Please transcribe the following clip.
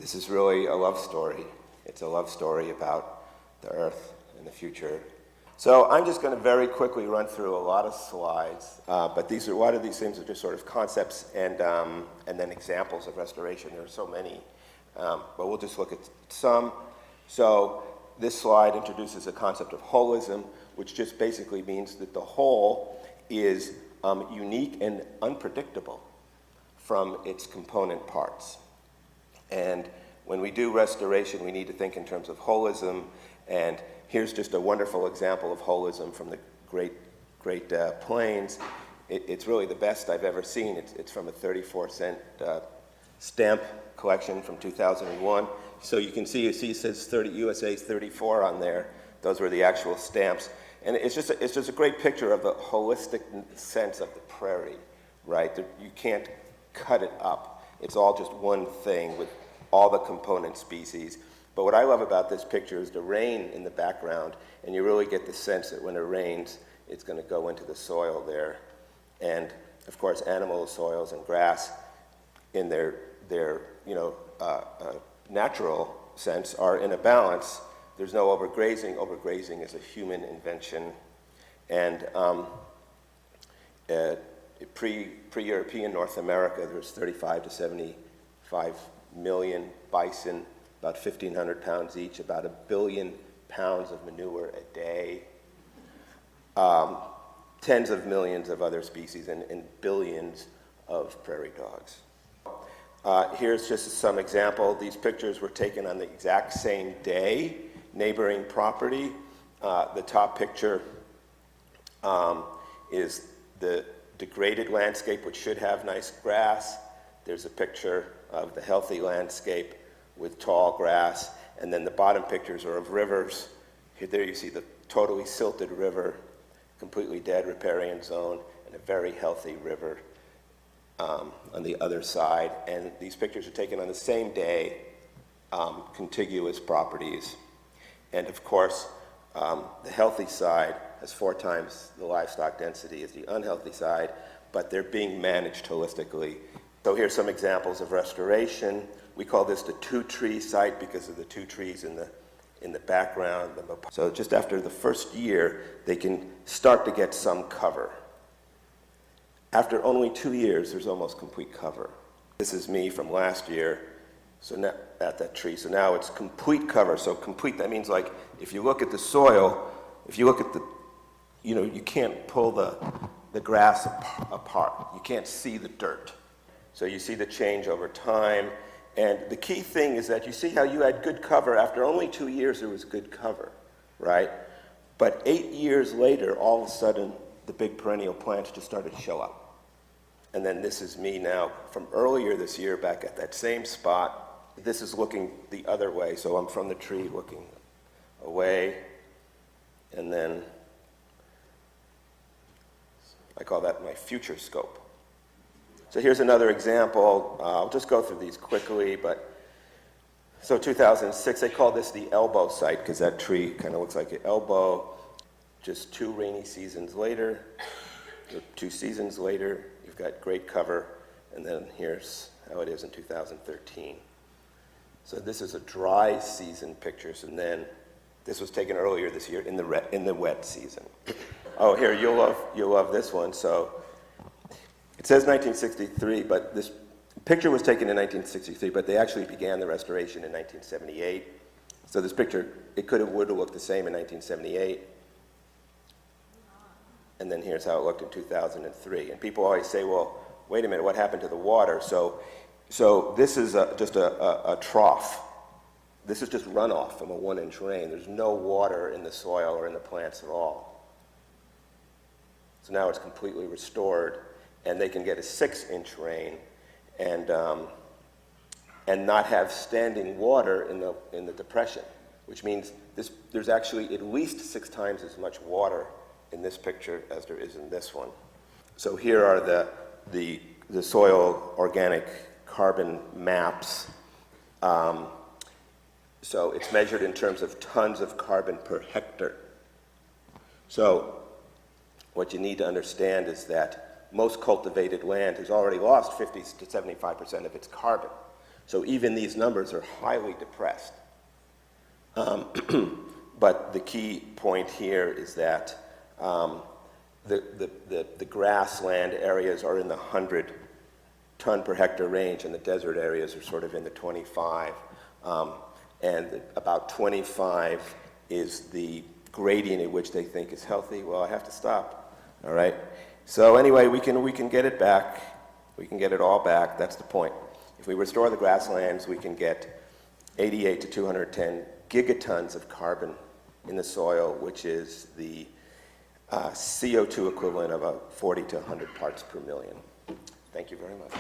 This is really a love story. It's a love story about the Earth and the future. So I'm just going to very quickly run through a lot of slides, but a lot of these things are just sort of concepts and then examples of restoration. There are so many, but we'll just look at some. So this slide introduces a concept of holism, which just basically means that the whole is unique and unpredictable from its component parts. And when we do restoration, we need to think in terms of holism. And here's just a wonderful example of holism from the Great Plains. It's really the best I've ever seen. It's from a 34-cent stamp collection from 2001. So you see it says USA 34 on there. Those were the actual stamps. And it's just a great picture of the holistic sense of the prairie, right? You can't cut it up. It's all just one thing with all the component species. But what I love about this picture is the rain in the background, and you really get the sense that when it rains, it's going to go into the soil there. And of course, animal soils and grass, in their natural sense, are in a balance. There's no overgrazing. Overgrazing is a human invention. And pre-European North America, there's 35 to 75 million bison, about 1,500 pounds each, about 1 billion pounds of manure a day, tens of millions of other species, and billions of prairie dogs. Here's just some example. These pictures were taken on the exact same day, neighboring property. The top picture is the degraded landscape, which should have nice grass. There's a picture of the healthy landscape with tall grass, and then the bottom pictures are of rivers. There you see the totally silted river, completely dead riparian zone, and a very healthy river on the other side. And these pictures are taken on the same day, contiguous properties. And of course, the healthy side has 4 times the livestock density as the unhealthy side, but they're being managed holistically. So here's some examples of restoration. We call this the 2-tree site because of the 2 trees in the background. So just after the first year, they can start to get some cover. After only 2 years, there's almost complete cover. This is me from last year, so now, at that tree. So now it's complete cover. So complete, that means like if you look at the soil, if you look at you can't pull the grass apart. You can't see the dirt. So you see the change over time. And the key thing is that you see how you had good cover. After only 2 years, there was good cover, right? But 8 years later, all of a sudden, the big perennial plants just started to show up. And then this is me now from earlier this year back at that same spot. This is looking the other way. So I'm from the tree looking away. And then I call that my future scope. So here's another example. I'll just go through these quickly, so 2006, they call this the elbow site because that tree kind of looks like an elbow. Just 2 rainy seasons later, or 2 seasons later, you've got great cover, and then here's how it is in 2013. So this is a dry season pictures, and then this was taken earlier this year in the wet season. Oh, here, you'll love this one. So it says 1963, but this picture was taken in 1963, but they actually began the restoration in 1978. So this picture, would have looked the same in 1978. And then here's how it looked in 2003. And people always say, well, wait a minute, what happened to the water? So this is just a trough. This is just runoff from a 1-inch rain. There's no water in the soil or in the plants at all. So now it's completely restored. And they can get a 6-inch rain and not have standing water in the depression, which means there's actually at least 6 times as much water in this picture as there is in this one. So here are the soil organic carbon maps. So it's measured in terms of tons of carbon per hectare. So what you need to understand is that most cultivated land has already lost 50 to 75% of its carbon. So even these numbers are highly depressed. But the key point here is that the grassland areas are in the 100-ton per hectare range, and the desert areas are sort of in the 25. And about 25 is the gradient at which they think is healthy. Well, I have to stop. All right. So anyway, we can get it back. We can get it all back. That's the point. If we restore the grasslands, we can get 88 to 210 gigatons of carbon in the soil, which is the CO2 equivalent of 40 to 100 parts per million. Thank you very much.